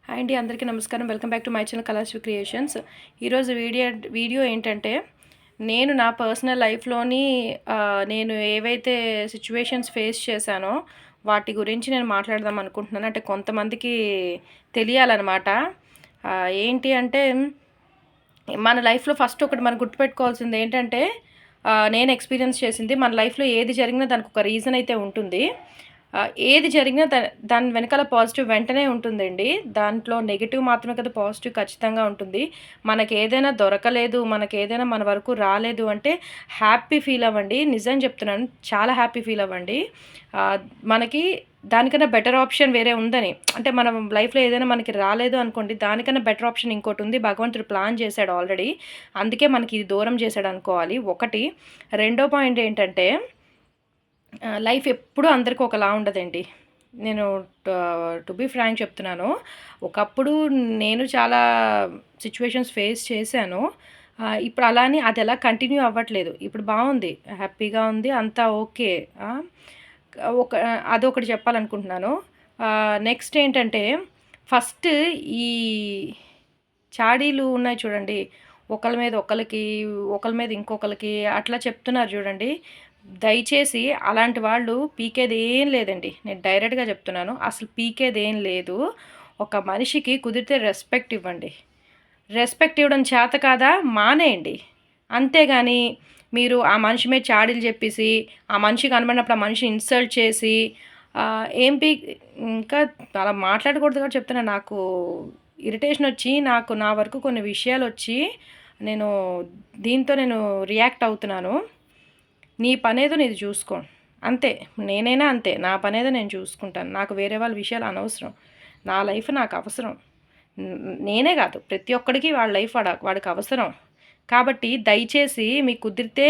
Hi అండి, అందరికీ నమస్కారం. Welcome back to my channel Kalasri creations. ఈరోజు వీడియో ఏంటంటే, నేను నా పర్సనల్ లైఫ్లోని నేను ఏవైతే సిచ్యువేషన్స్ ఫేస్ చేశానో వాటి గురించి నేను మాట్లాడదాం అనుకుంటున్నాను. అంటే కొంతమందికి తెలియాలన్నమాట. ఏంటి అంటే, మన లైఫ్లో ఫస్ట్ ఒకటి మనం గుర్తుపెట్టుకోవాల్సింది ఏంటంటే, నేను ఎక్స్పీరియన్స్ చేసింది, మన లైఫ్లో ఏది జరిగినా దానికి ఒక రీజన్ అయితే ఉంటుంది. ఏది జరిగినా దాని వెనకాల పాజిటివ్ వెంటనే ఉంటుందండి. దాంట్లో నెగెటివ్ మాత్రమే కదా, పాజిటివ్ ఖచ్చితంగా ఉంటుంది. మనకేదైనా దొరకలేదు, మనకేదైనా మన వరకు రాలేదు అంటే హ్యాపీ ఫీల్ అవ్వండి. నిజం చెప్తున్నాను, చాలా హ్యాపీ ఫీల్ అవ్వండి. మనకి దానికన్నా బెటర్ ఆప్షన్ వేరే ఉందని, అంటే మనం లైఫ్లో ఏదైనా మనకి రాలేదు అనుకోండి, దానికన్నా బెటర్ ఆప్షన్ ఇంకోటి ఉంది. భగవంతుడు ప్లాన్ చేశాడు ఆల్రెడీ, అందుకే మనకి ఇది దూరం చేశాడు అనుకోవాలి. ఒకటి. రెండో పాయింట్ ఏంటంటే, లైఫ్ ఎప్పుడూ అందరికీ ఒకలా ఉండదండి. నేను టు బీ ఫ్రాంక్ చెప్తున్నాను. ఒకప్పుడు నేను చాలా సిచ్యువేషన్స్ ఫేస్ చేశాను. ఇప్పుడు అలా అని అది ఎలా కంటిన్యూ అవ్వట్లేదు. ఇప్పుడు బాగుంది, హ్యాపీగా ఉంది, అంతా ఓకే. ఒక అదొకటి చెప్పాలనుకుంటున్నాను. నెక్స్ట్ ఏంటంటే, ఫస్ట్ ఈ చాడీలు ఉన్నాయి చూడండి, ఒకళ్ళ మీద ఒకళ్ళకి, ఒకళ్ళ మీద ఇంకొకళ్ళకి అట్లా చెప్తున్నారు చూడండి. దయచేసి అలాంటి వాళ్ళు పీకేది ఏం లేదండి. నేను డైరెక్ట్గా చెప్తున్నాను, అసలు పీకేది ఏం లేదు. ఒక మనిషికి కుదిరితే రెస్పెక్ట్ ఇవ్వండి. రెస్పెక్ట్ ఇవ్వడం చేత కాదా, మానేయండి. అంతేగాని మీరు ఆ మనిషి మీద చాడీలు చెప్పేసి, ఆ మనిషికి కనబడినప్పుడు ఆ మనిషిని ఇన్సల్ట్ చేసి ఇంకా అలా మాట్లాడకూడదు కూడా చెప్తున్నా. నాకు ఇరిటేషన్ వచ్చి, నా వరకు కొన్ని విషయాలు వచ్చి, నేను దీంతో నేను రియాక్ట్ అవుతున్నాను. నీ పనేదో నీది చూసుకో, అంతే. నేనైనా అంతే, నా పనేదో నేను చూసుకుంటాను. నాకు వేరే వాళ్ళ విషయాలు అనవసరం. నా లైఫ్ నాకు అవసరం. నేనే కాదు, ప్రతి ఒక్కడికి వాళ్ళ లైఫ్ వాడికి అవసరం. కాబట్టి దయచేసి మీకు కుదిరితే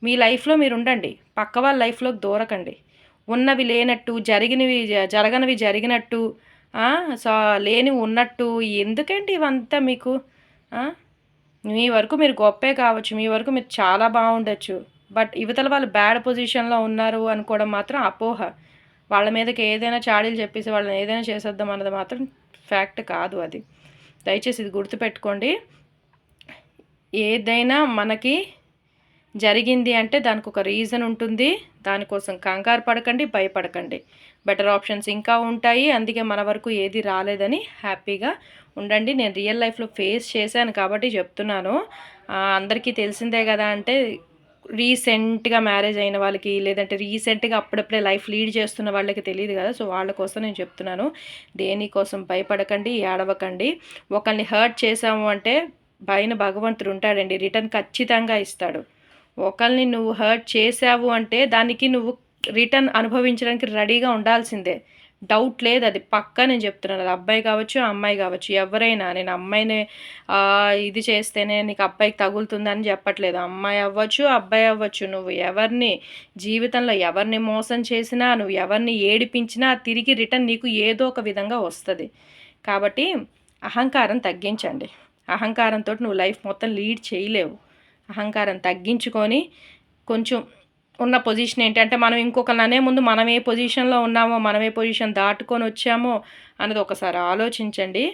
మీ లైఫ్లో మీరు ఉండండి, పక్క వాళ్ళ లైఫ్లోకి దూరకండి. ఉన్నవి లేనట్టు, జరగనివి జరిగినట్టు, లేనివి ఉన్నట్టు ఎందుకండి ఇవంతా మీకు? మీ వరకు మీరు గొప్పే కావచ్చు, మీ వరకు మీరు చాలా బాగుండొచ్చు, బట్ యువతల వాళ్ళు బ్యాడ్ పొజిషన్లో ఉన్నారు అనుకోవడం మాత్రం అపోహ. వాళ్ళ మీదకి ఏదైనా చాడీలు చెప్పేసి వాళ్ళని ఏదైనా చేసేద్దాం అన్నది మాత్రం ఫ్యాక్ట్ కాదు. అది దయచేసి ఇది గుర్తుపెట్టుకోండి. ఏదైనా మనకి జరిగింది అంటే దానికి ఒక రీజన్ ఉంటుంది. దానికోసం కంగారు పడకండి, భయపడకండి. బెటర్ ఆప్షన్స్ ఇంకా ఉంటాయి. అందుకే మన వరకు ఏది రాలేదని హ్యాపీగా ఉండండి. నేను రియల్ లైఫ్లో ఫేస్ చేశాను కాబట్టి చెప్తున్నాను. అందరికీ తెలిసిందే కదా. అంటే రీసెంట్గా మ్యారేజ్ అయిన వాళ్ళకి, లేదంటే రీసెంట్గా అప్పుడప్పుడే లైఫ్ లీడ్ చేస్తున్న వాళ్ళకి తెలియదు కదా. సో వాళ్ళ కోసం నేను చెప్తున్నాను. దేనికోసం భయపడకండి, ఏడవకండి. ఒకరిని హర్ట్ చేసాము అంటే పైన భగవంతుడు ఉంటాడండి, రిటర్న్ ఖచ్చితంగా ఇస్తాడు. ఒకరిని నువ్వు హర్ట్ చేసావు అంటే దానికి నువ్వు రిటర్న్ అనుభవించడానికి రెడీగా ఉండాల్సిందే. డౌట్ లేదు, అది పక్కా నేను చెప్తున్నాను. అది అబ్బాయి కావచ్చు, అమ్మాయి కావచ్చు, ఎవరైనా. నేను అమ్మాయిని ఇది చేస్తేనే నీకు అబ్బాయికి తగులుతుందని చెప్పట్లేదు. అమ్మాయి అవ్వచ్చు, అబ్బాయి అవ్వచ్చు. నువ్వు ఎవరిని జీవితంలో ఎవరిని మోసం చేసినా, నువ్వు ఎవరిని ఏడిపించినా తిరిగి రిటర్న్ నీకు ఏదో ఒక విధంగా వస్తుంది. కాబట్టి అహంకారం తగ్గించండి. అహంకారంతో నువ్వు లైఫ్ మొత్తం లీడ్ చేయలేవు. అహంకారం తగ్గించుకొని కొంచెం ఉన్న పొజిషన్ ఏంటంటే, మనం ఇంకొకరిని అనే ముందు మనం ఏ పొజిషన్లో ఉన్నామో, మనం ఏ పొజిషన్ దాటుకొని వచ్చామో అన్నది ఒకసారి ఆలోచించండి.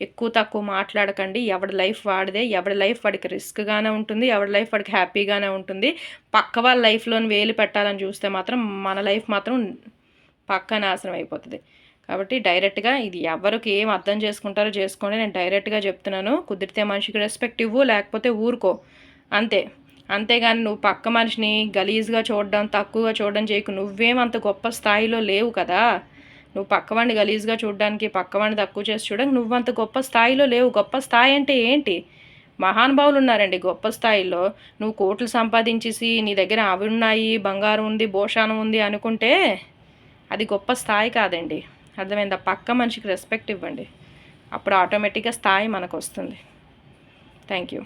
ఎక్కువ తక్కువ మాట్లాడకండి. ఎవడి లైఫ్ వాడిదే, ఎవడి లైఫ్ వాడికి రిస్క్గానే ఉంటుంది, ఎవడి లైఫ్ వాడికి హ్యాపీగానే ఉంటుంది. పక్క వాళ్ళ లైఫ్లోని వేలు పెట్టాలని చూస్తే మాత్రం మన లైఫ్ మాత్రం పక్కా నాశనం అయిపోతుంది. కాబట్టి డైరెక్ట్గా ఇది ఎవరికి ఏం అర్థం చేసుకుంటారో చేసుకోండి. నేను డైరెక్ట్గా చెప్తున్నాను. కుదిరితే మనిషికి రెస్పెక్ట్ ఇవ్వు, లేకపోతే ఊరుకో, అంతే. అంతేగాని నువ్వు పక్క మనిషిని గలీజ్గా చూడడం, తక్కువగా చూడడం చేయకు. నువ్వేమంత గొప్ప స్థాయిలో లేవు కదా. నువ్వు పక్కవాడిని గలీజ్గా చూడడానికి, పక్కవాడిని తక్కువ చేసి చూడడానికి నువ్వంత గొప్ప స్థాయిలో లేవు. గొప్ప స్థాయి అంటే ఏంటి? మహానుభావులు ఉన్నారండి గొప్ప స్థాయిలో. నువ్వు కోట్లు సంపాదించేసి నీ దగ్గర అవి ఉన్నాయి, బంగారం ఉంది, భూషాణం ఉంది అనుకుంటే అది గొప్ప స్థాయి కాదండి. అర్థమైందా? పక్క మనిషికి రెస్పెక్ట్ ఇవ్వండి, అప్పుడు ఆటోమేటిక్గా స్థాయి మనకు వస్తుంది. Thank you.